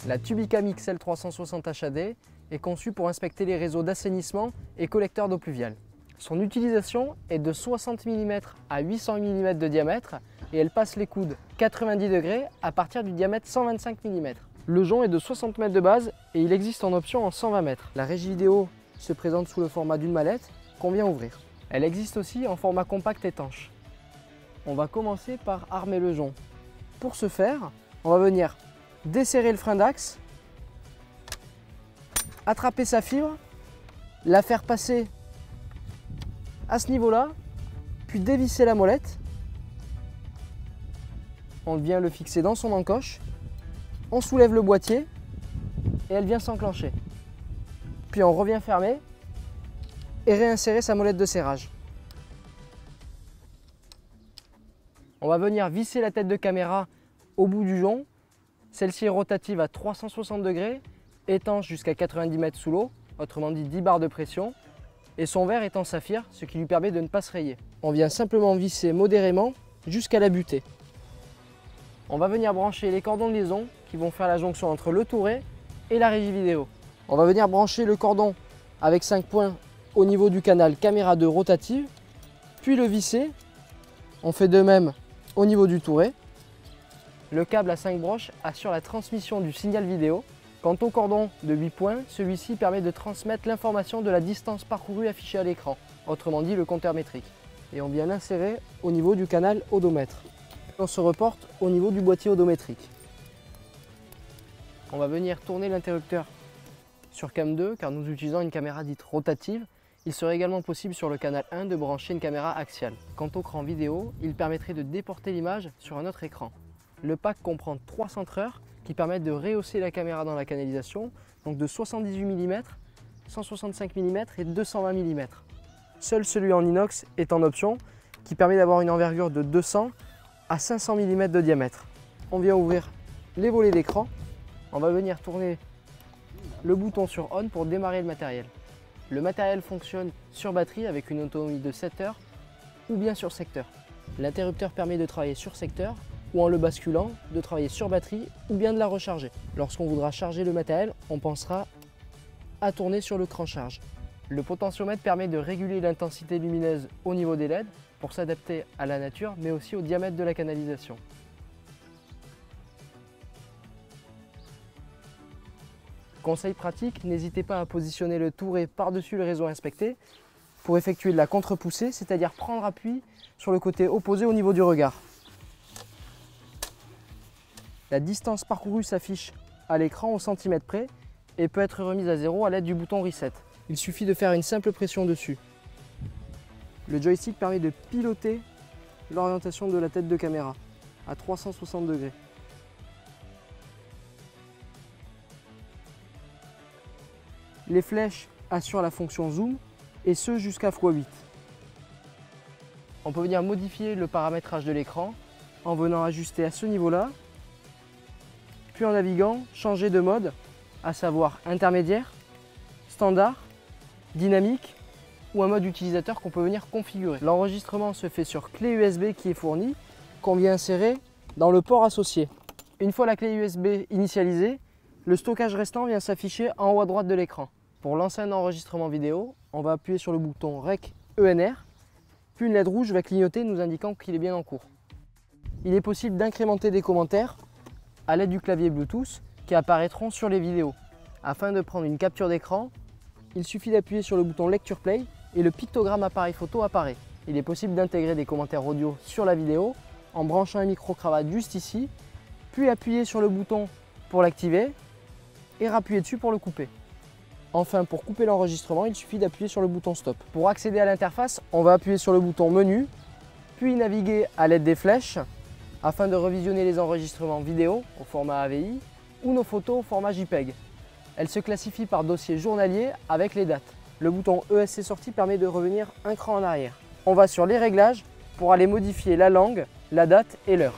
La Tubicam XL 360 HAD est conçue pour inspecter les réseaux d'assainissement et collecteurs d'eau pluviale. Son utilisation est de 60 mm à 800 mm de diamètre et elle passe les coudes 90 degrés à partir du diamètre 125 mm. Le jonc est de 60 mètres de base et il existe en option en 120 mètres. La régie vidéo se présente sous le format d'une mallette qu'on vient ouvrir. Elle existe aussi en format compact étanche. On va commencer par armer le jonc. Pour ce faire, on va venir desserrer le frein d'axe, attraper sa fibre, la faire passer à ce niveau-là, puis dévisser la molette. On vient le fixer dans son encoche, on soulève le boîtier et elle vient s'enclencher. Puis on revient fermer et réinsérer sa molette de serrage. On va venir visser la tête de caméra au bout du jonc. Celle-ci est rotative à 360 degrés, étanche jusqu'à 90 mètres sous l'eau, autrement dit 10 bars de pression, et son verre est en saphir, ce qui lui permet de ne pas se rayer. On vient simplement visser modérément jusqu'à la butée. On va venir brancher les cordons de liaison qui vont faire la jonction entre le touret et la régie vidéo. On va venir brancher le cordon avec 5 points au niveau du canal caméra 2 rotative, puis le visser. On fait de même au niveau du touret. Le câble à 5 broches assure la transmission du signal vidéo. Quant au cordon de 8 points, celui-ci permet de transmettre l'information de la distance parcourue affichée à l'écran, autrement dit le compteur métrique. Et on vient l'insérer au niveau du canal odomètre. On se reporte au niveau du boîtier odométrique. On va venir tourner l'interrupteur sur cam 2 car nous utilisons une caméra dite rotative. Il serait également possible sur le canal 1 de brancher une caméra axiale. Quant au cran vidéo, il permettrait de déporter l'image sur un autre écran. Le pack comprend 3 centreurs qui permettent de rehausser la caméra dans la canalisation, donc de 78 mm, 165 mm et 220 mm. Seul celui en inox est en option, qui permet d'avoir une envergure de 200 à 500 mm de diamètre. On vient ouvrir les volets d'écran. On va venir tourner le bouton sur On pour démarrer le matériel. Le matériel fonctionne sur batterie avec une autonomie de 7 heures ou bien sur secteur. L'interrupteur permet de travailler sur secteur ou en le basculant, de travailler sur batterie ou bien de la recharger. Lorsqu'on voudra charger le matériel, on pensera à tourner sur le cran charge. Le potentiomètre permet de réguler l'intensité lumineuse au niveau des LED pour s'adapter à la nature mais aussi au diamètre de la canalisation. Conseil pratique, n'hésitez pas à positionner le touret par-dessus le réseau inspecté pour effectuer de la contre-poussée, c'est-à-dire prendre appui sur le côté opposé au niveau du regard. La distance parcourue s'affiche à l'écran au centimètre près et peut être remise à 0 à l'aide du bouton Reset. Il suffit de faire une simple pression dessus. Le joystick permet de piloter l'orientation de la tête de caméra à 360 degrés. Les flèches assurent la fonction zoom et ce jusqu'à x8. On peut venir modifier le paramétrage de l'écran en venant ajuster à ce niveau-là, puis en naviguant, changer de mode, à savoir intermédiaire, standard, dynamique ou un mode utilisateur qu'on peut venir configurer. L'enregistrement se fait sur clé USB qui est fournie, qu'on vient insérer dans le port associé. Une fois la clé USB initialisée, le stockage restant vient s'afficher en haut à droite de l'écran. Pour lancer un enregistrement vidéo, on va appuyer sur le bouton REC ENR, puis une LED rouge va clignoter nous indiquant qu'il est bien en cours. Il est possible d'incrémenter des commentaires à l'aide du clavier Bluetooth qui apparaîtront sur les vidéos. Afin de prendre une capture d'écran, il suffit d'appuyer sur le bouton Lecture Play et le pictogramme appareil photo apparaît. Il est possible d'intégrer des commentaires audio sur la vidéo en branchant un micro-cravate juste ici, puis appuyer sur le bouton pour l'activer et rappuyer dessus pour le couper. Enfin, pour couper l'enregistrement, il suffit d'appuyer sur le bouton Stop. Pour accéder à l'interface, on va appuyer sur le bouton Menu, puis naviguer à l'aide des flèches afin de revisionner les enregistrements vidéo au format AVI ou nos photos au format JPEG. Elle se classifie par dossier journalier avec les dates. Le bouton ESC sortie permet de revenir un cran en arrière. On va sur les réglages pour aller modifier la langue, la date et l'heure.